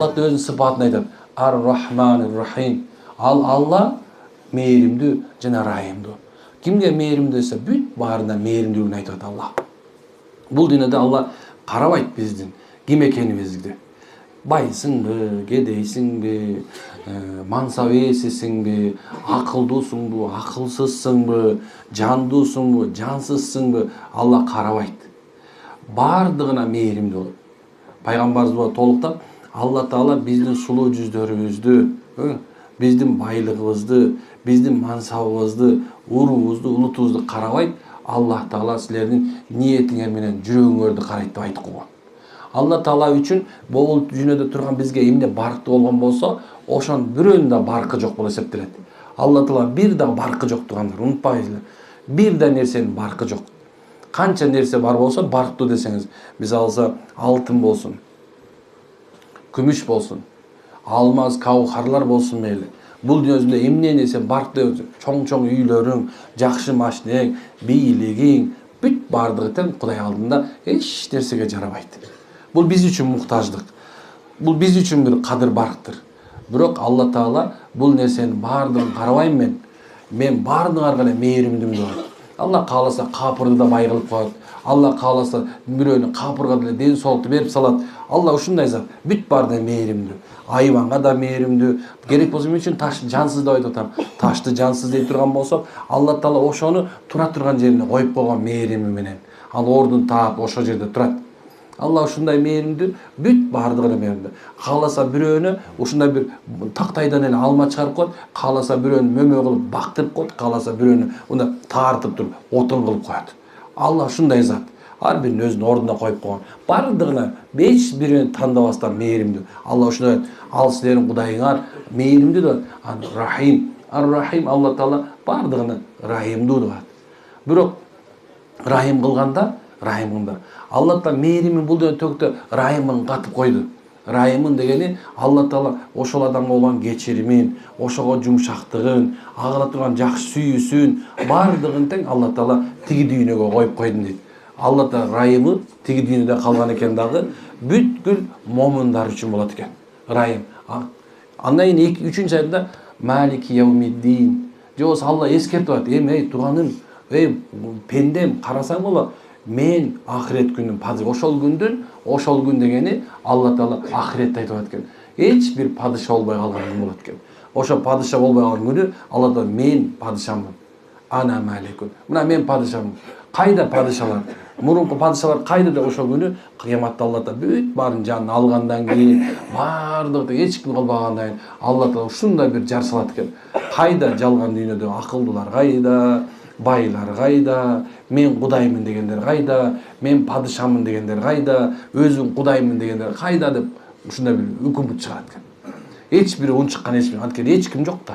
Allah özünün sıfatını aytат. Ar-Rahmanir-Rahim. Allah mehrimdүү жана райымдуу. Кимге мээримдүү десе, бүт баарына мээримдүүлүгүн айтат Allah. Бул дүйнөдө Allah карабайт биздин ким экенибизди. Байсыңбы, кедейсиңби, мансап ээсисиңби, акылдуусуңбу, акылсызсыңбы, жандуусуңбу, жансызсыңбы, Allah карабайт. Бардыгына мээримдүү болот. Пайгамбарыбыз толуктап, Allah Taala биздин сулуу жүздөрүбүздү, биздин байлыгыбызды, биздин мансабыбызды, уруубузду, улутубузду карабайт. Allah Taala силердин ниетиңер менен жүрөгүңөрдү карайт деп айтып койгон. Allah Taala үчүн бул дүйнөдө турган бизге эмне барктуу болгон болсо, ошонун бирөөнүн да баркы жок болуп эсептелет. Allah Taala бир да баркы жок тугандар, унутпаңыздар. Бир да нерсенин баркы жок. Канча нерсе бар болсо барктуу десеңиз, мисалы алтын болсун, күмүш болсун, алмаз, каухарлар болсун мейли. Бул дүйнөдө эмне нерсе барктуу, чоң-чоң үйлөрүң, жакшы машинең, бийлигиң, бүт бардыгы тең Кудай алдында эч нерсеге жарабайт. Бул биз үчүн муктаждык. Бул биз үчүн бир кадыр барктыр. Бирок Allah Taala бул нерсенин бардыгын карабайм мен бардыгыңарга эле мээримдүүмүн деп. Allah кааласа капырды да бай кылып коет. Allah кааласа бирөөнү капырга деле ден соолукту берип салат. Allah ушундай зат, бүт бардыгына мээримдүү. Айванга да мээримдүү. Керек болсо мен үчүн таш жансыз деп айтып атам. Ташты жансыз дей турган болсок, Allah Taala ошону тура турган жерине коюп койгон мээрими менен. Ал ордун таап ошол жерде турат. Allah ушундай мээримдүү, бүт бардыгына мээримдүү. Кааласа бирөөнү ушундай бир тактайдан эле алма чыгарып коет, кааласа бирөөнү мөмө кылып бактырып коет, кааласа бирөөнү унда тартып туруп отун кылып коет. Allah ушундай зат. Ар бирин өзүнүн ордуна коюп койгон. Бардыгына эч бирин тандабастан мээримдүү. Allah ушундай, ал силердин Кудайыңар мээримдүү деп. Ар-Рахим. Ар-Рахим Allah Taala бардыгына райымдуу деп. Бирок райым кылганда, Allah Taala мээримин бул дүйнөдө төктө райымын катып койду. Райымын дегени Allah Taala ошол адамга болгон кечиримин, ошого жумшактыгын, агыла турган жакшы сүйүүсүн бардыгын тең Allah Taala тиги дүйнөгө коюп койдум дейт. Allah Taala райымы тиги дүйнөдө калган экен дагы бүткүл момундар үчүн болот экен. Райым. Андан кийин 3-үчүнчү аятта Малики яумиддин. Жобосу Allah эскертип атат. Эй туганым, пендем, карасаң болот. Мен ахирет күнүн падыша. Ошол күн дегени Allah Taala ахиретте айтып атат экен. Эч бир падыша болбой калган күн болот экен. Ошо падыша болбой калган күнү Allah Taala мен падышамын. Ана маликун. Мына мен падышамын. Кайда падышалар? Мурунку падышалар кайда деп ошол күнү кыяматта Allah Taala бүт барын жанын алгандан кийин, бардыгы эч ким калбагандан кийин Allah Taala ушундай бир жар салат экен. Кайда жалган дүйнөдө акылдуулар кайда? Байлар кайда, мен Кудаймын дегендер кайда, мен падышамын дегендер кайда, өзүң Кудаймын дегендер кайда деп ушундай бир үкүм чыгат экен. Эч бир унчуккан эч ким жок да.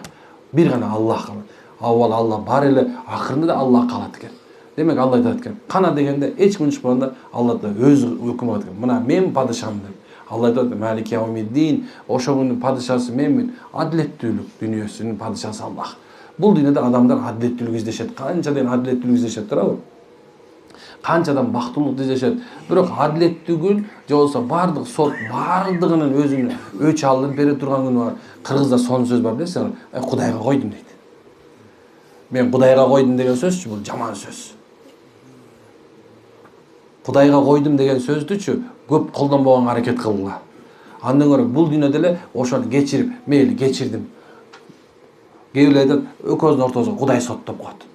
Бир гана Allah калат. Аввал Allah бар эле, акырында да Allah калат экен. Демек Allah айтат экен. Кана дегенде эч ким унчукпаганда Allah да өзү үкүм кылат экен. Мына мен падышамын деп. Allah айтат Малик яумиддин, ошол күнүн падышасы менмин, адилеттүүлүк дүйнөсүнүн падышасы Allah. Бул дүйнөдө адамдар адилеттүүлүк издешет. Канчадан адилеттүүлүк издешет, туурабы? Канчадан бактылык издешет. Бирок адилеттүүлүк же болсо бардык сот бардыгынын өзүнүн өч алып бере турган күнү бар. Кыргызда сонун сөз бар, билесиңер? Кудайга койдум дейт. Мен Кудайга койдум деген сөзчү бул жаман сөз. Кудайга койдум деген сөздүчү көп колдонбогонго аракет кылгыла. Андан көрө бул дүйнөдө эле ошону кечирип, мейли кечирдим. Кейбирлер айтат, экөөбүздүн ортобузга Кудай соттоп коет.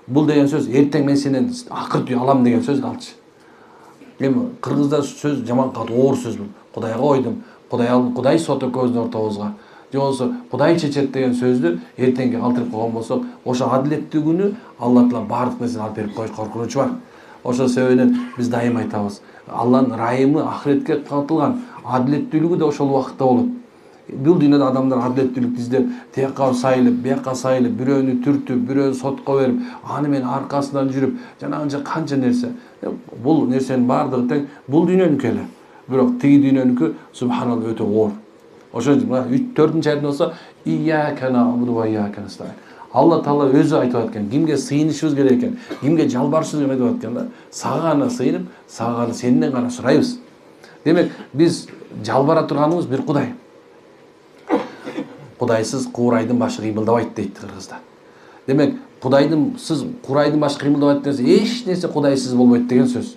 Бул деген сөз эртең мен сенен акырт алам деген сөз алчы. Эми кыргызда сөз жаман кат, оор сөз бул. Кудайга койдум, Кудай сот экөөбүздүн ортобузга. Же болсо Кудай чечет деген сөздү эртеңге калтырып койгон болсок, ошо адилеттүү күнү Allah Taala бардык нерсени алып берип коюш коркунучу бар. Ошол себептен биз дайым айтабыз. Алланын райымы ахиретке катылган, адилеттүүлүгү да ошол убакытта болот. Бул дүйнөдө адамдар адилеттүүлүктү издеп, тияка сайылып, бияка сайылып, бирөөнү түртүп, бирөөнү сотко берип, аны менен аркасынан жүрүп, жанагынча канча нерсе. Бул нерсенин бардыгы тең бул дүйнөнүкү эле. Бирок тиги дүйнөнүкү субханалла өтө оор. Ошол 4-нчы аят болсо, ияка набуду ва ияка настаин. Allah Taala өзү айтып аткан, кимге сыйынышыбыз керек экен, кимге жалбарышыбыз керек айтып аткан да. Сага гана сыйынып, сага гана сенден гана сурайбыз. Демек биз жалбара турганыбыз бир Кудай. Кудайсыз куурайдын башы кыймылдабайт дейт кыргызда. Демек сиз куурайдын башы кыймылдабайт десе эч нерсе кудайсыз болбойт деген сөз.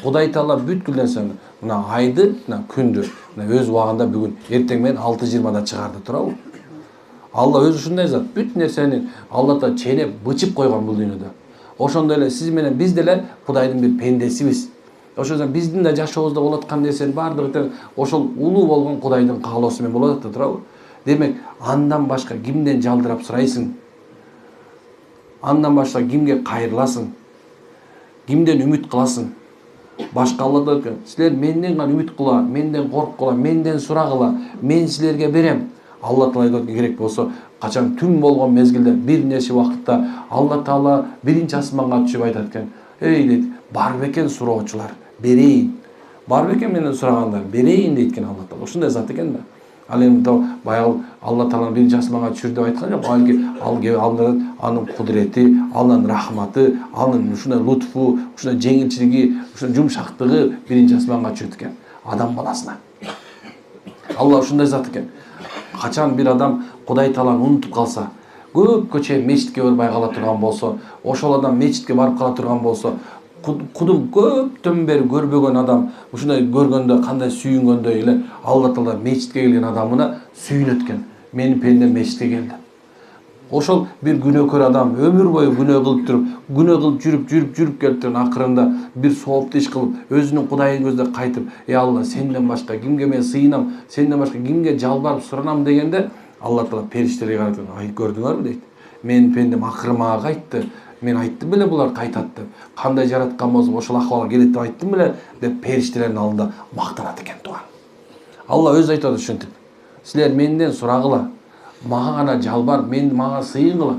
Кудай Таала бүткүл нерсени, мына айды, мына күндү, мына өз убагында бүгүн эртең менен 6:20 чыгарды, турабы? Алла өзү ушундай зат, бүт нерсени Алла Таала ченеп, бычып койгон бул дүйнөдө. Ошондой эле сиз менен биз деле Кудайдын бир пендесибиз. Ошондо биздин да жашообузда болот аткан нерсенин баардыгы ошол улуу болгон Кудайдын каалоосу менен болот атты, турабы? Демек, андан башка кимден жалдырап сурайсың? Андан башка кимге кайрыласың? Кимден үмүт кыласың? Башка Алла да экен. Силер менден гана үмүт кыла, менден корккула, менден сурагыла, мен силерге берем. Алла Таала айтат, керек болсо, качан түн болгон мезгилде бир нече убакытта Алла Таала биринчи асманга түшүп айтат экен. Эй дейт, бар бекен суроочулар, берейин. Бар бекен менден сурагандар, берейин дейт экен Алла Таала. Ушундай зат экен да. Ал эми баягы Алла Тааланын биринчи асманга түшүр деп айткан жок. Балки анын кудурети, анын рахматы, анын ушундай лутфу, ушундай жеңилчилиги, ушундай жумшактыгы биринчи асманга түшүрт экен адам баласына. Алла ушундай зат экен. Качан бир адам Кудай Тааланы унутуп калса, көпкө чейин мечитке барбай кала турган болсо, ошол адам мечитке барып кала турган болсо, кудум көптөн бери көрбөгөн адам ушундай көргөндө кандай сүйүнгөндөй эле Алла Таала мечитке келген адамына сүйүнөт экен. Менин пендем мечитке келди. Ошол бир күнөөкөр адам өмүр бою күнөө кылып туруп, жүрүп келип турган акырында бир сооптуу иш кылып, өзүнүн Кудайын көздөп кайтып, "Эй Алла, сенден башка кимге мен сыйынам, сенден башка кимге жалбарып суранам" дегенде, Алла Таала периштелерге карап, "Ай, көрдүңөрбү?" дейт. "Менин пендем акыры мага кайтты. Мен айттым беле булар кайтат деп. Кандай жараткан болсо ошол акыбалга келет деп айттым беле" деп периштелердин алдында мактанат экен туган. Алла өзү айтат ушинтип. "Силер менден сурагыла, мага гана жалбар, мага сыйынгыла.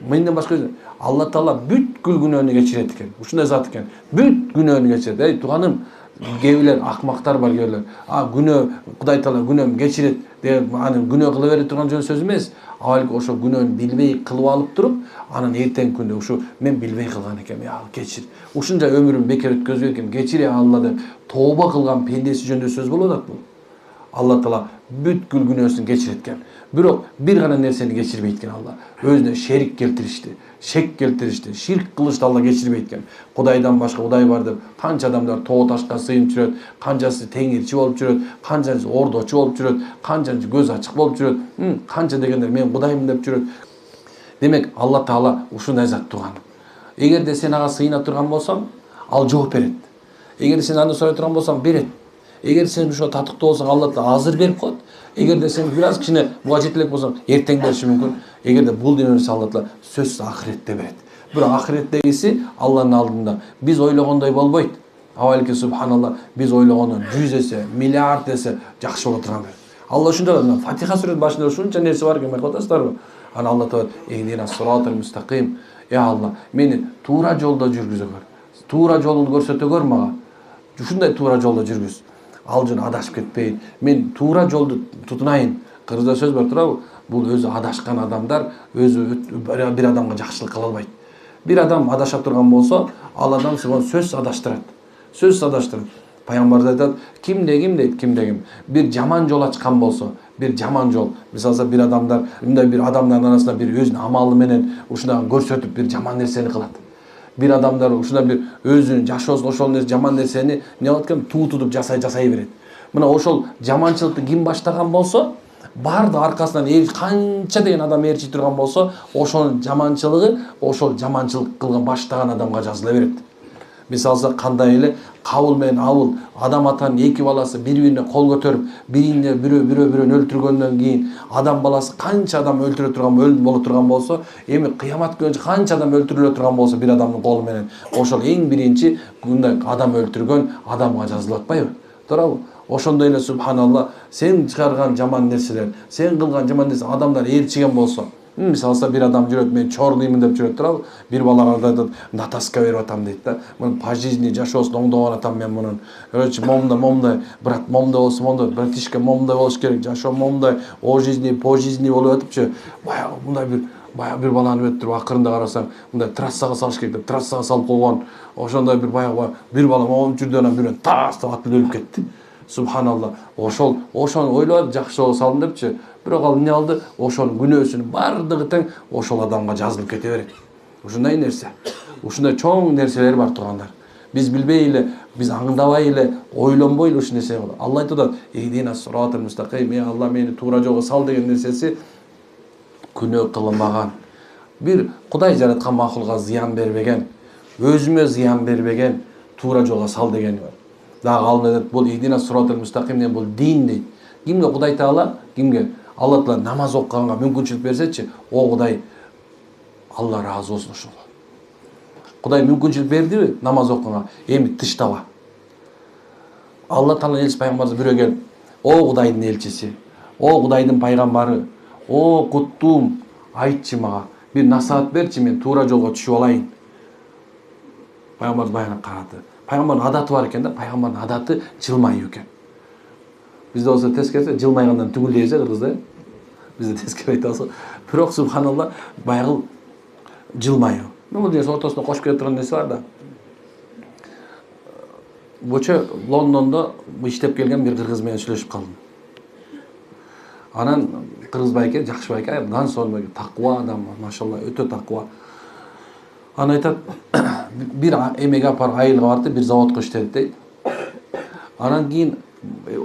Менден башка Алла Таала бүткүл күнөөнү кечирет экен. Ушундай зат экен. Бүт күнөөнү кечирет. Эй туганым, кээбилер акмактар бар кээбилер. Күнөө Кудай Таала күнөөмдү кечирет деп аны күнөө кыла бере турган жөн сөз эмес. Балки ошо күнөөнү билбей кылып алып туруп, анан эртеңки күндө ушу мен билбей кылган экенмин, я кечир. Ушунча өмүрүм бекер өткөзбөй экен, кечир Алла деп тооба кылган пендеси жөнүндө сөз болуп атат бул. Алла Таала бүткүл күнөөсүн кечирет экен. Бирок бир гана нерсени кечирбейт экен Алла. Өзүнө шерик келтиришти, шек келтиришти, ширк кылышты Алла кечирбейт экен. Кудайдан башка Кудай бар деп канча адамдар тоо ташка сыйынып жүрөт, канчасы теңирчи болуп жүрөт, канчасы ордочу болуп жүрөт, канчасы көз ачык болуп жүрөт, канча дегендер мен Кудаймын деп жүрөт. Демек Алла Таала ушундай зат туган. Эгерде сен ага сыйына турган болсоң, ал жооп берет. Эгерде сен аны сурай турган болсоң, берет. Эгер сен ушо татыктуу болсоң, Алла Таала азыр берип коет. Эгерде сен бир аз кичине буга жете элек болсоң, эртең бериши мүмкүн. Эгерде бул дүйнөнү Алла Таала сөзсүз ахиретте берет. Бирок ахиреттегиси Алланын алдында биз ойлогондой болбойт. Балки субханалла, биз ойлогондон 100 эсе, миллиард эсе жакшы боло турган. Алла ушундай, Фатиха сүрөсүнүн башында ушунча нерсе бар экен, байкап атасыздарбы? Ана Алла Таала "Эйдина сиротал мустаким", "Я Алла, мени туура жолдо жүргүзөгөр. Туура жолду көрсөтөгөр мага. Ушундай туура жолдо жүргүз. Ал жөн адашып кетпейин. Мен туура жолду тутунайын." Кыргызда сөз бар турабы? Бул өзү адашкан адамдар өзү бир адамга жакшылык кыла албайт. Бир адам адаша турган болсо, ал адам сени сөзсүз адаштырат. Сөзсүз адаштырат. Пайгамбар айтат, ким бир жаман жол ачкан болсо, бир жаман жол, мисалы бир адамдар, мындай бир адамдардын арасында бир өзүнүн амалы менен ушундай көрсөтүп бир жаман нерсени кылат. Бир адамдар ушундай бир өзүнүн жашоосун ошол жаман нерсени эмне кылат экен, тутуп жасай берет. Мына ошол жаманчылыкты ким баштаган болсо, барды аркасынан канча деген адам ээрчи турган болсо, ошонун жаманчылыгы ошол жаманчылык кылган баштаган адамга жазыла берет. Мисалы кандай эле Кабыл менен Абыл адам атанын эки баласы бири-бирине кол көтөрүп, бирөөнү өлтүргөндөн кийин адам баласы канча адам өлтүрө турган боло турган болсо, эми кыямат күнүнчө канча адам өлтүрүлө турган болсо бир адамдын колу менен, ошол эң биринчи мындай адам өлтүргөн адамга жазылып атпайбы? Туурабы? Ошондой эле субханалла, сен чыгарган жаман нерселер, сен кылган жаман нерсе адамдар ээрчиген болсо, мисалы бир адам жүрөт, мен чорлуймун деп жүрөт туурабы? Бир балага айтат, натаска берип атам дейт да. Мун по жизни жашоосун оңдогон атам мен мунун. Короче, момдай, брат момдай болсо момдай, братишка момдай болуш керек, жашоо момдай, о жизни, по жизни болуп атыпчы. Баягы мындай бир баланы өттүрүп акырында карасаң, мындай трассага салыш керек деп трассага салып койгон. Ошондой бир баягы бир бала момун жүрдү, анан бирөө тас деп атып өлүп кетти. Субханалла. Ошону ойлоп жакшы жолго салдым депчи. Бирок ал эмне кылды? Ошонун күнөөсүнүн бардыгы тең ошол адамга жазылып кете берет. Ушундай нерсе. Ушундай чоң нерселер бар туугандар. Биз билбей эле, биз аңдабай эле, ойлонбой эле ушул нерсе кылат. Алла айтып атат: "Иhdina сиротал мустаким", Алла мени туура жолго сал деген нерсеси күнөө кылынбаган. Бир Кудай жараткан макулга зыян бербеген, өзүмө зыян бербеген туура жолго сал дегени бар. Дагы ал айтат, бул иhdina сиротал мустаким деген бул дин дейт. Кимге Кудай Таала, кимге Алла Таала намаз окуганга мүмкүнчүлүк берсечи, о Кудай Алла разы болсун ошого. Кудай мүмкүнчүлүк бердиби намаз окуганга, эми тыштаба. Алла Таала элчи пайгамбарыбыз бирөө келип: "О Кудайдын элчиси, о Кудайдын пайгамбары, о куттум, айтчы мага, бир насаат берчи, мен туура жолго түшүп алайын." Пайгамбарыбыз баягы карады. Пайгамбардын адаты бар экен да, пайгамбардын адаты жылмаюу экен. Бизде болсо тескерисинче жылмайгандан түгүл дейбиз кыргызда. Бизде тескери айтабыз. Бирок субханалла баягы жылмаюу. Бул нерсе ортосунда кошуп кете турган нерсе бар да. Бочо Лондондо иштеп келген бир кыргыз менен сүйлөшүп калдым. Анан кыргыз байке, жакшы байке, аябдан сонун байке, таква адам, машалла, өтө таква. Анан айтат, бир эмеге апарып айылга барды, бир заводко иштедит дейт. Анан кийин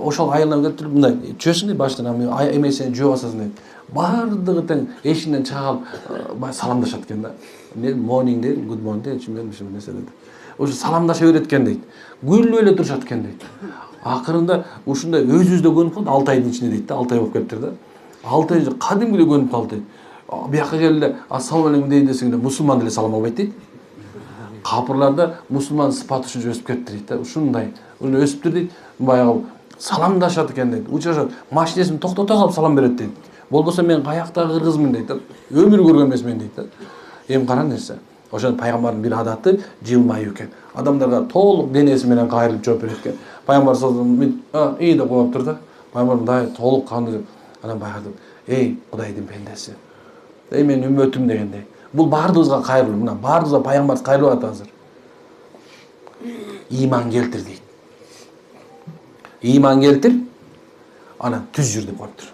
ошол айылына келтирип мындай чөсүң дейт, баштан эмесini жөө басасың дейт. Бардыгы тең эшигинен чыга калып саламдашат экен да. Эмне morning дейт, good morning дейт, чүмөн ушул нерсе дейт. Ошо саламдаша берет экен дейт. Күлүп эле турушат экен дейт. Акырында ушундай өзүбүздө көнүп калды 6 айдын ичинде дейт да, 6 ай болуп кетиптир да. 6 ай кадимгидей көнүп калды дейт. Бияка келди, ассалам алейкум дейин десең да мусулман деле салам албайт дейт. Капырларда мусулман сыпаты ушунча өсүп кетти дейт да. Ушундай, өсүптүр дейт. Баягы саламдашат экен дейт. Учурашат, машинесин токтото калып салам берет дейт. Болбосо мен каяктагы кыргызмын дейт да. Өмүр көргөн эмесмин дейт да. Эми кара нерсе. Ошон пайгамбардын бир адаты жылмаюу экен. Адамдарга толук денеси менен кайрылып жооп берет экен. Пайгамбар саллаллаху алейхи деп коюп тур да. Пайгамбар мындай толук кандуу. Анан баягы: "Эй, Кудайдын пендеси. Эй, мен үммөтүм" дегендей. Бул баардыгыбызга кайрылуу. Мына баардыгыбызга пайгамбар кайрылып атат азыр. Иман келтир дейт. Иман келтир, анан түз жүр деп коюптур.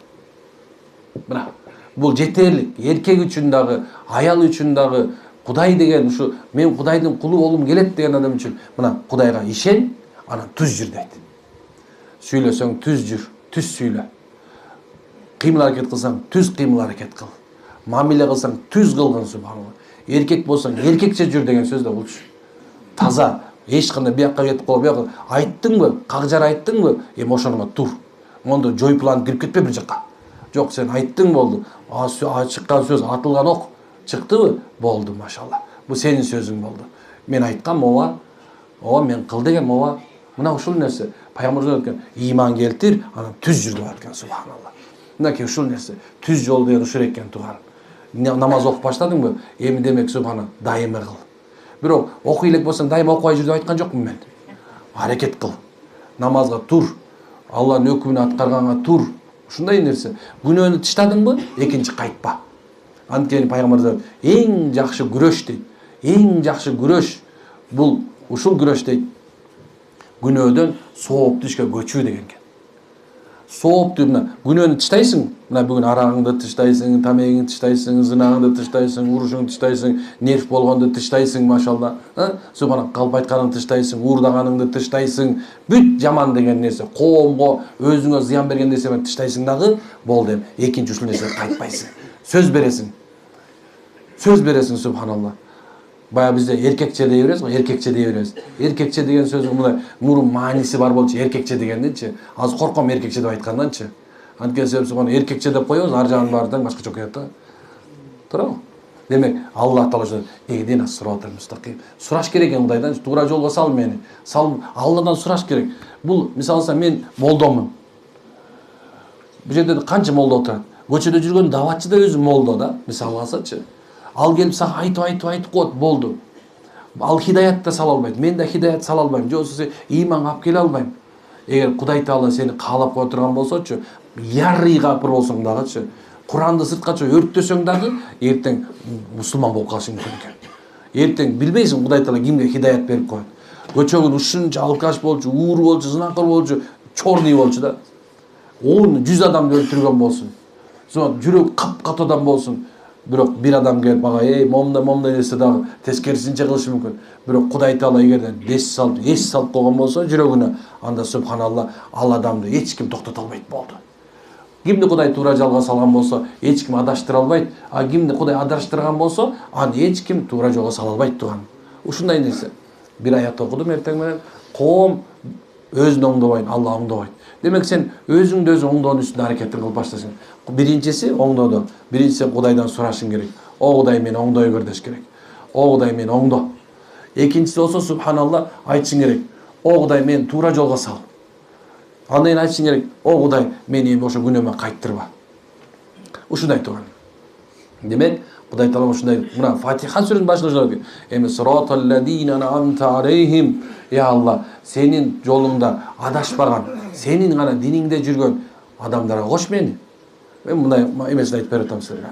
Мына бул жетерлик. Эркек үчүн дагы, аял үчүн дагы, Кудай деген ушу мен Кудайдын кулу болгум келет деген адам үчүн мына Кудайга ишен, анан түз жүр дейт. Сүйлөсөң түз жүр, түз сүйлө. Кыймыл аракет кылсаң түз кыймыл аракет кыл. Мамиле кылсаң түз кылгын, субханалла. Эркек болсоң эркекче жүр деген сөз да булчу. Таза, эч кандай бияка кетип калып, бияка айттыңбы, кагжар айттыңбы, эми ошондо тур. Мондо жойпланып кирип кетпе бир жакка. Жок, сен айттың болду. Чыккан сөз, атылган ок чыктыбы? Болду, машалла. Бул сенин сөзүң болду. Мен айткам ооба, мен кыл дегем ооба. Мына ушул нерсе. Пайгамбар айтқан, иман келтир, анан түз жүр деп айткан, субханалла. Мынакей ушул нерсе. Түз жол деген ушул экен туган. Намаз окуп баштадыңбы? Эми демек субхана дайыма кыл. Бирок окуй элек болсоң дайыма окубай жүр деп айткан жокмун мен. Аракет кыл. Намазга тур. Алланын өкүмүн аткарганга тур. Ушундай нерсе. Күнөөнү тыштадыңбы? Экинчи кайтпа. Анткени пайгамбар айтат, эң жакшы күрөш дейт. Эң жакшы күрөш бул ушул күрөш дейт. Күнөөдөн сооптуу ишке көчүү деген экен. Сооптуу мына күнөөнү тыштайсың. Мына бүгүн арагыңды тыштайсың, тамегиңди тыштайсың, зынагыңды тыштайсың, урушуңду тыштайсың, нерв болгонду тыштайсың, машалла. Субхана калп айтканыңды тыштайсың, уурдаганыңды тыштайсың. Бүт жаман деген нерсе, коомго, өзүңө зыян берген нерсени тыштайсың дагы, болду. Экинчи ушул нерсеге кайтпайсың. Сөз бересиң. Сөз бересиң, субханалла. Бая бизде эркекче дей беребиз го, эркекче дей беребиз. Эркекче деген сөзүн мындай мурун мааниси бар болчу, эркекче дегенденчи. Азыр корком эркекче деп айтканданчы. Анткени себеби субхана эркекче деп коебуз, ар жагын баардыгы башкача окуят да. Туурабы? Демек, Аллах Таала ошо ихдина сиротал мустаким. Сураш керек экен Кудайдан, туура жолго сал мени. Сал, Алладан сураш керек. Бул мисалы мен молдомун. Бул жерде канча молдо отурат? Көчөдө жүргөн даватчы да өзү молдо да, мисалы алсачы. Ал келип сага айтып коет, болду. Ал хидаят да сала албайт. Мен да хидаят сала албайм. Же болбосо иманга алып келе албайм. Эгер Кудай Таала сени каалап кое турган болсочу, ярый капыр болсоң дагычы, Куранды сырткача өрттөсөң дагы, эртең мусулман болуп калышың мүмкүн экен. Эртең билбейсиң Кудай Таала кимге хидаят берип коет. Көчөгүн ушунча алкаш болчу, ууру болчу, зынакыр болчу, чорный болчу да. 100 адамды өлтүргөн болсун. Sonra жүрөк кап-кат адам болсун. Бирок бир адам келип ага момда десе дагы тескерисинче кылышы мүмкүн. Бирок Кудай Таала эгерде эс салып койгон болсо жүрөгүнө, анда субханалла ал адамды эч ким токтото албайт болду. Кимди Кудай туура жолго салган болсо, эч ким адаштыра албайт. А кимди Кудай адаштырган болсо, аны эч ким туура жолго сала албайт турган. Ушундай нерсе. Бир аят окудум эртең менен, коом өзүн оңдобойт, Алла оңдобойт. Демек сен өзүңдү өзүң оңдоонун үстүндө аракетин кылып баштасың. Биринчиси оңдоду. Биринчиси Кудайдан сурашың керек. О Кудай мени оңдой бер деш керек. О Кудай мени оңдо. Экинчиси болсо субханалла айтышың керек. О Кудай мени туура жолго сал. Андан кийин айтышың керек. О Кудай мени ошо күнөөмө кайттырба. Ушундай турган. Демек Кудай Таала ушундай мына Фатиха сүрөнүн башында ушундай. Эми сироталлазина ан'амта алейхим. Я Алла, сенин жолуңда адашпаган, сенин гана диниңде жүргөн адамдарга кош мени. Мен мындай эмесин айтып берип атам силерге.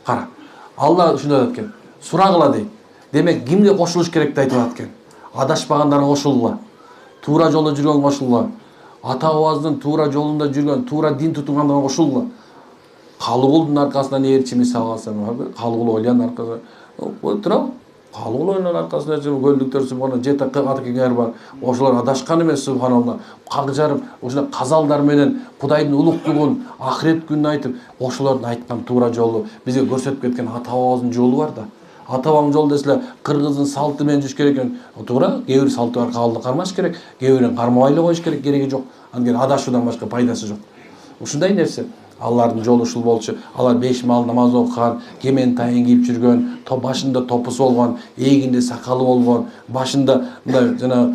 Кара. Алла ушундай деп аткен. Сурагыла дейт. Демек кимге кошулуш керек деп айтып аткен. Адашпагандарга кошулгула. Туура жолдо жүргөн кошулгула. Ата бабабыздын туура жолунда жүргөн, туура дин тутугандарга кошулгула. Калыгулдун аркасынан ээрчи мисал алсаң барбы? Калыгул ойлан аркасынан. Турабы? Калыгул ойнун аркасынан көлдүктөр субханалла жети ата кеңер бар. Ошолор адашкан эмес субханалла. Кагжарып, ошо казалдар менен Кудайдын улуктугун, ахирет күнүн айтып, ошолордун айткан туура жолу бизге көрсөтүп кеткен ата бабабыздын жолу бар да. Ата бабанын жолу деселе кыргыздын салты менен жүрүш керек экен. Туура, кээ бир салты бар, кабылды кармаш керек, кээ бирин кармабай эле коюш керек, кереги жок. Анткени адашуудан башка пайдасы жок. Ушундай нерсе. Алардын жолу ушул болчу. Алар 5 маал намаз окуган, кемен тайын кийип жүргөн, башында топусу болгон, эгинде сакалы болгон, башында мындай жана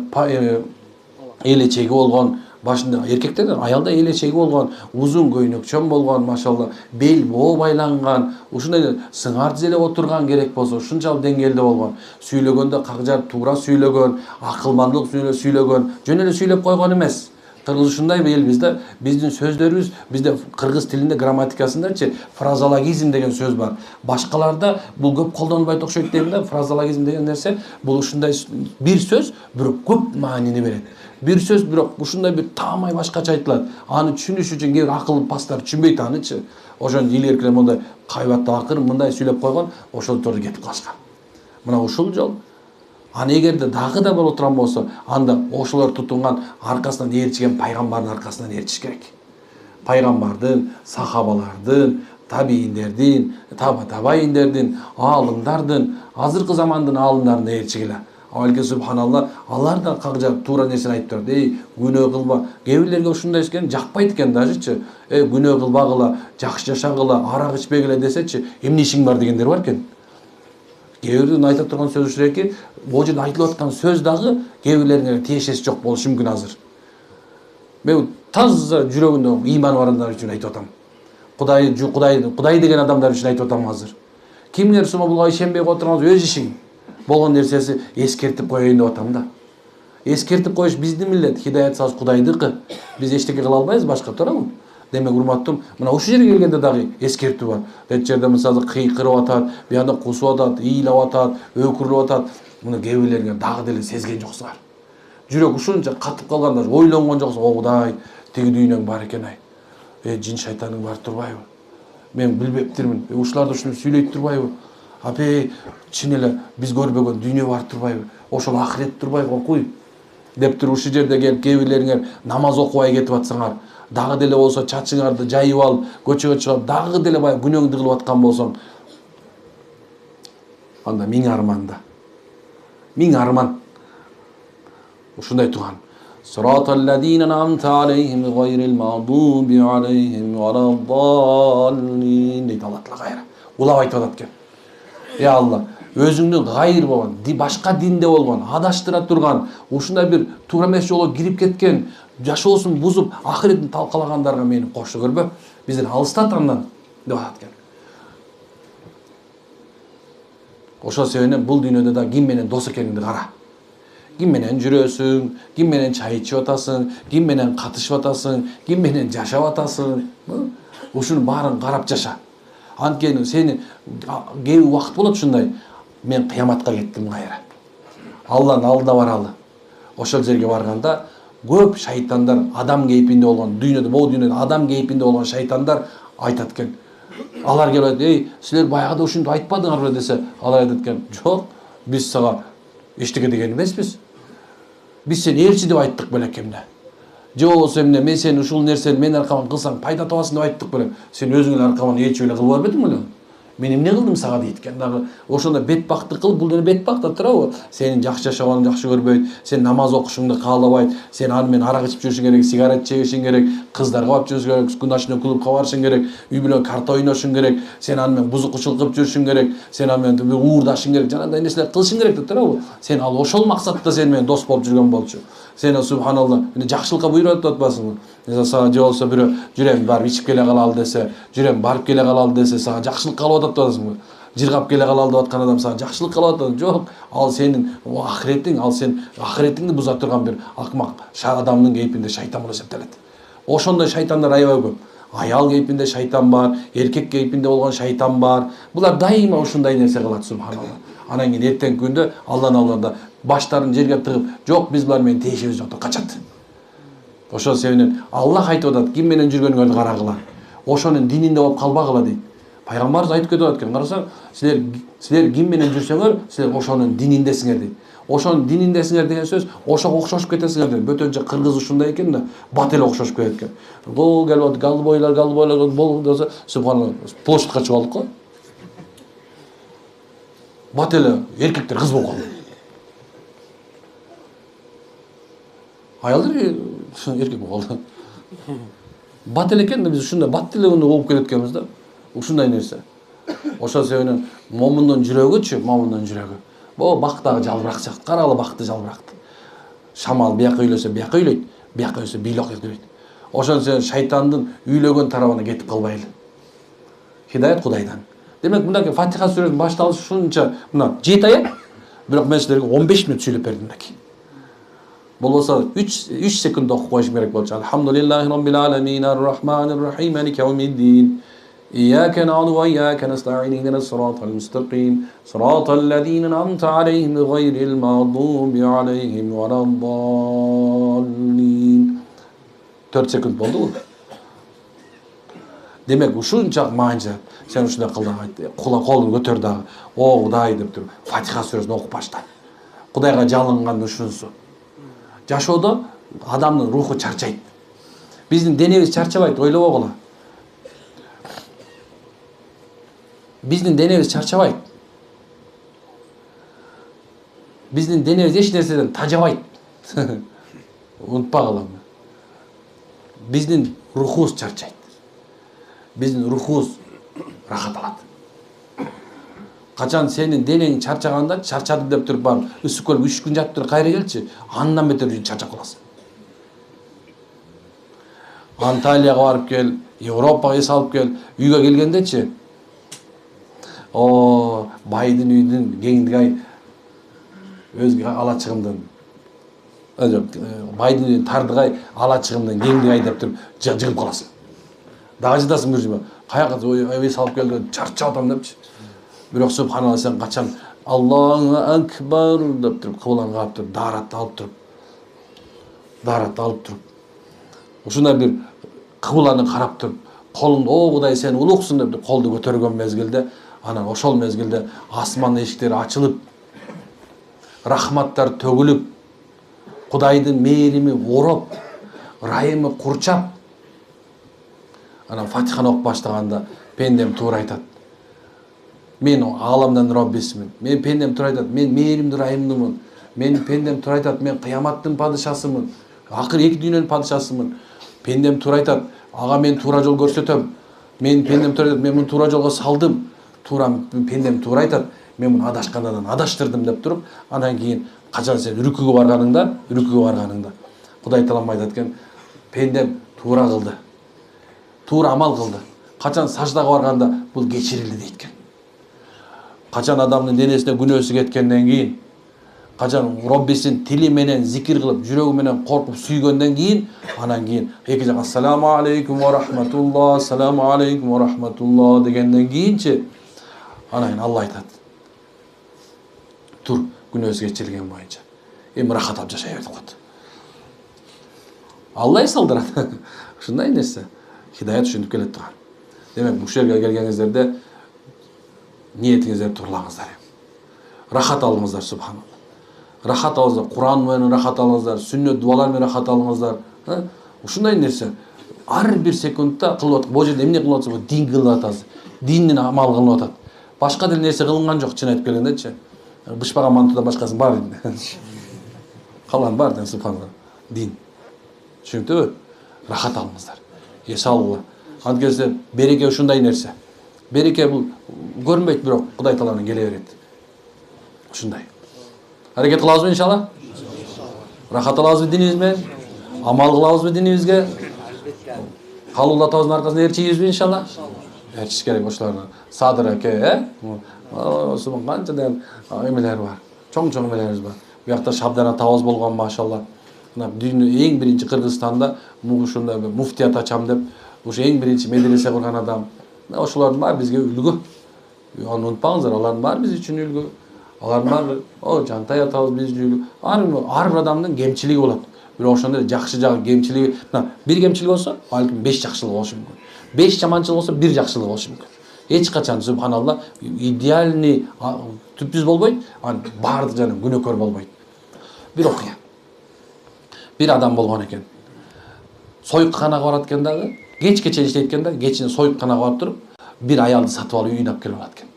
элечеги болгон, башында эркектерден аялда элечеги болгон, узун көйнөкчөн болгон, машалла, бел боо байланган, ушундай сыңар тизелеп отурган керек болсо, ушунчалык деңгээлде болгон. Сүйлөгөндө кагжар туура сүйлөгөн, акылмандылык сүйлөгөн, жөн эле сүйлөп койгон эмес. Кыргыз ушундай элбиз да, биздин сөздөрүбүз, бизде кыргыз тилинде грамматикасындачы фразологизм деген сөз бар. Башкаларда бул көп колдонулбайт окшойт дейм да, фразологизм деген нерсе, бул ушундай бир сөз, бирок көп маанини берет. Бир сөз бирок ушундай бир таамай башкача айтылат. Аны түшүнүш үчүн кээ бир акыл пастар түшүнбөйт анычы. Ошон илгеркилер мондай кайбатта акыр мындай сүйлөп койгон, ошол турду кетип калышкан. Мына ушул жол. Аны эгерде дагы да боло турган болсо, анда ошолор тутунган аркасынан ээрчиген пайгамбардын аркасынан ээрчиш керек. Пайгамбардын, сахабалардын, табийиндердин, табайиндердин, аалымдардын, азыркы замандын аалымдарына ээрчигиле. Алки субханалла, алар да кагжар туура нерсени айтып турат. Күнөө кылба. Кээ бирлерге ушундай экен, жакпайт экен дажычы. Күнөө кылбагыла, жакшы жашагыла, арак ичпегиле десечи, эмне ишиң бар дегендер бар экен. Кээ бирдин айтып турган сөзү ушул экен, бул жерде айтылып аткан сөз дагы кээ бирлерге тиешеси жок болушу мүмкүн азыр. Мен таза жүрөгүндө ыйманы бар адамдар үчүн айтып атам. Кудай деген адамдар үчүн айтып атам азыр. Кимдер буга ишенбей отурганыңыз өз ишиң. Болгон нерсеси эскертип коеюн деп атам да. Эскертип коюш биздин милдет, хидаят салыш Кудайдыкы. Биз эчтеке кыла албайбыз башка, туурабы? Демек урматтым, мына ушул жерге келгенде дагы эскертүү бар. Бет жерде мисалы кыйкырып атат, бияда кусуп атат, ыйлап атат, өкүрүп атат. Муну кээ бирлерге дагы деле сезген жоксуңар. Жүрөк ушунча катып калганда ойлонгон жоксуң, о Кудай, тиги дүйнөң бар экен ай. Жин шайтаның бар турбайбы? Мен билбептирмин. Ушуларды ушуну сүйлөйт турбайбы? Апе, чын эле биз көрбөгөн дүйнө бар турбайбы? Ошол ахирет турбайбы окуй? Деп туруп ушул жерде келип кээ бирлериңер намаз окубай кетип атсаңар, дагы деле болсо чачыңарды жайып алып, көчөгө чыгып, дагы деле баягы күнөөңдү кылып аткан болсоң, анда миң арман да. Миң арман. Ушундай турган. Сироталлазина ан'амта алейхим гайрил мағдуби алейхим валаддаллин. Дейт Алла Таала кайра. Улап айтып атат экен. Я Алла, өзүңдүн гайыр болгон, башка динде болгон, адаштыра турган, ушундай бир туура эмес жолго кирип кеткен, жашоосун бузуп, ахиретин талкалагандарга мени кошто көрбө. Бизден алыстат андан деп атат экен. Ошол себептен бул дүйнөдө да ким менен дос экениңди кара. Ким менен жүрөсүң, ким менен чай ичип атасың, ким менен катышып атасың, ким менен жашап атасың. Ушунун баарын карап жаша. Анткени сени кээ убакыт болот ушундай. Мен кыяматка кеттим кайра. Алланын алдына баралы. Ошол жерге барганда Көп шайтандар адам кейпинде болгон, дүйнөдө адам кейпинде болгон шайтандар айтат экен. Алар келет, "Эй, силер баягыда ушинтип айтпадыңарбы?" десе, алар айтат экен, "Жок, биз сага эчтеке деген эмеспиз. Биз сени элчи деп айттык белекемде. Же болбосо эмне, мен сени ушул нерсени мен аркаман кылсаң пайда табасың деп айттык беле. Сен өзүң эле аркаман элчи беле кылып барбедиң беле? Мен эмне кылдым сага?" дейт экен. Дагы ошондо бетбактык кылып, бул дене бетбактап турабы? Сенин жакшы жашаганыңды жакшы көрбөйт, сен намаз окушуңду каалабайт, сен аны менен арак ичип жүрүшүң керек, сигарет чегишиң керек, кыздарга барып жүрүшүң керек, күнашына клубка барышың керек, үй бүлө карта ойношуң керек, сен аны менен бузукучулук кылып жүрүшүң керек, сен аны менен уурдашың керек, жанагындай нерселерди кылышың керек деп турабы? Сен ал ошол максатта сен менен дос болуп жүргөн болчу. Сен субханалла, жакшылыкка буйруп атпасыңбы? Же болбосо бирөө жүрөм барып ичип келе калалы десе, жүрөм барып келе калалы десе, сага жакшылык кылып атпасыңбы? Жыргап келе калалы деп аткан адам сага жакшылык кылып атат. Жок, ал сенин ахиретиң, ал сен ахиретиңди буза турган бир акмак адамдын кейпинде шайтан болуп эсептелет. Ошондой шайтандар аябай көп. Аял кейпинде шайтан бар, эркек кейпинде болгон шайтан бар. Булар дайыма ушундай нерсе кылат, субханалла. Анан кийин эртеңки күндө Алланы алганда баштарын жерге тыгып, "Жок, биз булар менен тиешебиз жок" деп качат. Ошол себептен Аллах айтып атат, "Ким менен жүргөнүңөрдү карагыла. Ошонун дининде болуп калбагыла" дейт. Пайгамбарыбыз айтып кетип аткан. Карасаң, силер ким менен жүрсөңөр, силер ошонун дининдесиңер дейт. Ошонун дининдесиңер деген сөз, ошого окшошуп кетесиңер дейт. Бөтөнчө кыргыз ушундай экен да, бат эле окшошуп кетет экен. Гол келип галбойлар болду десе, субханалла, площадька чыгып алдык го. Бат эле эркектер кыз болуп калды. Аялдар эркек болуп калды. Бат эле экен да, биз ушундай бат эле болуп келет экенбиз да. Ушундай нерсе. Ошол себептен момундун жүрөгүчү, момундун жүрөгү. Бо бактагы жалбырак сыяктуу. Карагыла бакты жалбыракты. Шамал бияка үйлөсө бияка үйлөйт, бияка үйлөсө бийлок үйлөйт. Ошон үчүн шайтандын үйлөгөн тарабына кетип калбайлы. Хидаят Кудайдан. Демек мындай Фатиха сүрөсүнүн башталышы ушунча, мына 7 аят, бирок мен силерге 15 мүнөт сүйлөп бердим мынакей. Болбосо 3 секунд окуп коюшум керек болчу. Алхамдулиллахи роббил аламин, ар-рахманир рахим, малики яумиддин. إياك نعبد وإياك نستعين اهدنا الصراط المستقيم صراط الذين أنعمت عليهم غير المغضوب عليهم ولا الضالين. 4 секунд болду. Демек ушунча маңча сен ушундай кыл дагы, колун көтөр дагы. О Кудай деп туруп Фатиха сүрөсүн окуп башта. Кудайга жалынган ушунусу. Жашоодо адамдын руху чарчайт. Биздин денебиз чарчабайт, ойлобогула. Биздин денебиз чарчабайт. Биздин денебиз эч нерседен тажабайт. Унутпагыла. Биздин рухубуз чарчайт. Биздин рухубуз рахат алат. Качан сенин денең чарчаганда, чарчадым деп туруп барып, ысык көрүп 3 күн жатып туруп кайра келчи, андан бетер чарчап каласың. Анталияга барып кел, Европага эс алып кел, үйгө келгендечи, о, байдын үйдүн кеңдиги ай өзгө ала чыгымдын. Байдын үйдүн тардыгы ай ала чыгымдын кеңдиги ай деп туруп жыгып каласың. Дагы жыдасың бир жыма. Каяка эс алып келди, чарчап атам депчи. Бирок субханалла сен качан Аллаху акбар деп туруп кыланга алып туруп, даратты алып туруп. Ушундай бир кыбланы карап туруп, колуңду о Кудай сен улуксуң деп колду көтөргөн мезгилде, анан ошол мезгилде асман эшиктери ачылып, рахматтар төгүлүп, Кудайдын мээрими ороп, райымы курчап, анан Фатиханы окуп баштаганда пендем туура айтат. Мен аламдан Роббисмин. Мен пендем туура айтат. Мен мээримдүү райымдымын. Мен пендем туура айтат. Мен кыяматтын падышасымын. Акыр 2 дүйнөнүн падышасымын. Пендем туура айтат. Ага мен туура жол көрсөтөм. Мен пендем туура айтат. Мен муну туура жолго салдым. Пендем туура айтат. Мен муну адашкандан адаштырдым деп туруп, анан кийин качан сен рүкүгө барганыңда, Кудай таалам айтат экен, пендем туура кылды. Туура амал кылды. Качан саждага барганда бул кечирилди дейт экен. Качан адамдын денесине күнөөсү кеткенден кийин, качан Роббисин тили менен зикир кылып, жүрөгү менен коркуп сүйгөндөн кийин, анан кийин эки жак ассаламу алейкум ва рахматуллах, ассаламу алейкум ва рахматуллах дегенден кийинчи, анан Алла айтат. Тур, күнөөсү кечирилген боюнча. Эми рахат алып жашай бер деп коет. Алла салдырат. Ушундай нерсе. Хидаят ушинтип келет турган. Демек, бул жерге келгениңиздерде ниетиңиздерди турлаңыздар. Рахат алыңыздар, субханалла. Рахат алыңыздар, Куран менен рахат алыңыздар, сүннөт дуалар менен рахат алыңыздар. Ушундай нерсе. Ар бир секундта кылып атат. Бул жерде эмне кылып атсыз, дин кылып атасыз. Диндин амал кылып атат. Башка бир нерсе кылынган жок, чын айтып келгендечи. Бышпаган мантудан башкасы бар дейм. Калган бар дейм, субханалла. Дин. Түшүнүктүбү? Рахат алыңыздар. Иншалла. Анткенде береке ушундай нерсе. Береке бул көрүнбөйт, бирок Кудай Тааланын келе берет. Ушундай. Аракет кылабызбы иншалла? Рахат алабызбы динибиз менен? Амал кылабызбы динибизге? Калуулатабыздын аркасында ээрчийбизби иншалла? Ээрчиш керек ошолордун. Садыр аке, Осмон канчадан эмелер бар. Чоң-чоң эмелерибиз бар. Буякта Шабдан атабыз болгон, машалла. Дүйнө эң биринчи Кыргызстанда ушундай муфтият ачам деп, ушу эң биринчи медресе курган адам. Ошолордун баары бизге үлгү. Аны унутпаңыздар, алардын баары биз үчүн үлгү. Алардын баары, Жантай атабыз биз үчүн үлгү. Ар бир адамдын кемчилиги болот. Бирок ошондой жакшы жагы, кемчилиги, бир кемчилиги болсо, балким 5 жакшылыгы болушу мүмкүн. 5 жаманчылыгы болсо, 1 жакшылыгы болушу мүмкүн. Эч качан, субханалла, идеальный түпсүз болбойт, баардык жана күнөөкөр болбойт. Бир окуя. Bir adam болгон экен. Союкканага барат экен дагы, кечке чейин иштейт экен да, кечинде союкканага барып туруп, бир аялды сатып алып үйүнө алып келип алат экен.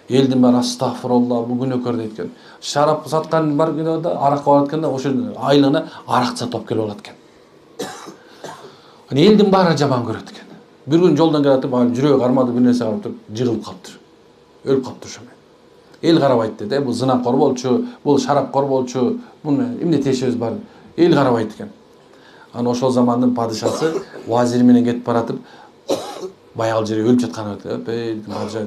Элдин баары астагфирулла, бул күнөөкөр дейт экен. Шарап саткан бар да, аракка барат экен да, ошо айлыгына арак сатып алып келип алат экен. Элдин баары жаман көрөт экен. Bir gün жолдон келатып, жүрөгү кармады, бир нерсе карап туруп, жыгылып калыптыр. Өлүп калыптыр ошо менен. Эл карабайт дейт, бул зынакор болчу, бул шарапкор болчу, буну эмне тешебиз бар. Эл карабайт экен. Аны ошол замандын падышасы вазири менен кетип баратып, баягы жерге өлүп жаткан падыша,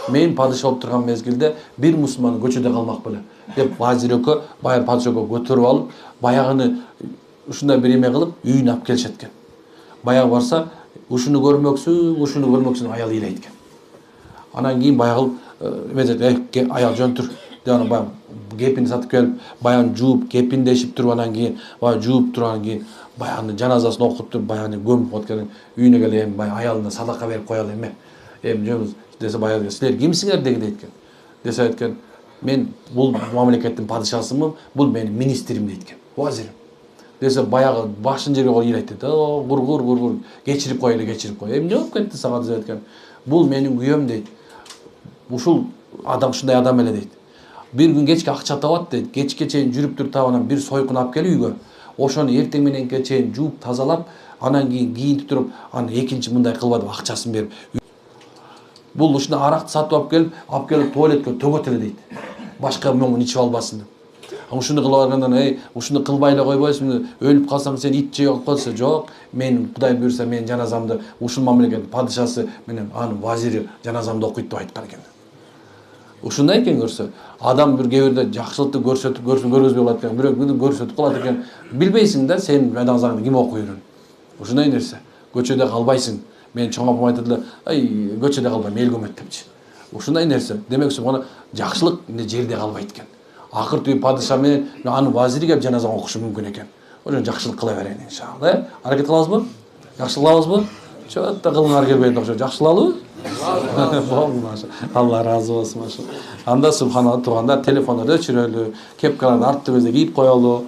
мен падыша болуп турган мезгилде бир мусулман көчөдө калмак беле деп вазир экөө баягы падыша экөө көтөрүп алып, баягыны ушундай бир эме кылып үйүнө алып келишет экен. Баягы барса, ушуну көрмөксүн аял ыйлайт экен. Анан кийин баягы эметет, аял жөнтүр. Баягы кепин сатып келип, баягы жууп, кепиндешип туруп, анан кийин баягы жууп тургандан кийин баягы жаназасын окуп туруп, баягы көмүп аткан үйүнө келип, баягы аялына садака берип коелу эме. Жөнүбүз десе, баягы силер кимсиңер деги дейт экен. Десе айткан, мен бул мамлекеттин падышасымын, бул менин министрим дейт экен. Вазирим. Десе, баягы башын жерге коюп ыйлайт дейт. Гур, кечирип коелу. Эмне болуп кетти сага деп айткан. Бул менин күйөөм дейт. Ушул адам ушундай адам эле дейт. Bir gün kечке акча табат дейт. Кечке чейин жүрүп туруп табынан бир сойкун алып келип үйгө. Ошону эртең мененке чейин жууп тазалап, анан кийин кийинтип туруп, аны экинчи мындай кылба деп акчасын берип. Бул ушундай аракты сатып алып келип туалетке төгөт эле дейт. Башка мөңүн ичип албасын деп. Ушуну кылып алгандан, ушуну кылбай эле койбойсуң, өлүп калсаң сен ит жей алып калса, жок, мен Кудай буйрса мен жаназамды ушул мамлекеттин падышасы менен анын вазири жаназамды окуйт деп айткан экен. Ушундай экен көрсө, адам бир кээ бирде жакшылыкты көргөзбөй калат экен, бирок көрсөтүп калат экен. Билбейсиң да сен жаназаңды ким окуйрун. Ушундай нерсе. Көчөдө калбайсың. Мен чоң апам айтат эле, көчөдө калбайм, эл көмөт депчи. Ушундай нерсе. Демек мына жакшылык жерде калбайт экен. Акыр түбү падыша менен анын вазири кеп жаназаны окушу мүмкүн экен. Ошон жакшылык кыла берейин иншалла. Аракет кылабызбы? Жакшылык кылабызбы? Чоотта кылыңар келбейт окшойт. Жакшылалыбы? Алла разы болсун. Анда субханалла турганда телефондорду өчүрөлү, кепкаларды арт төбөзгө кийип коелу.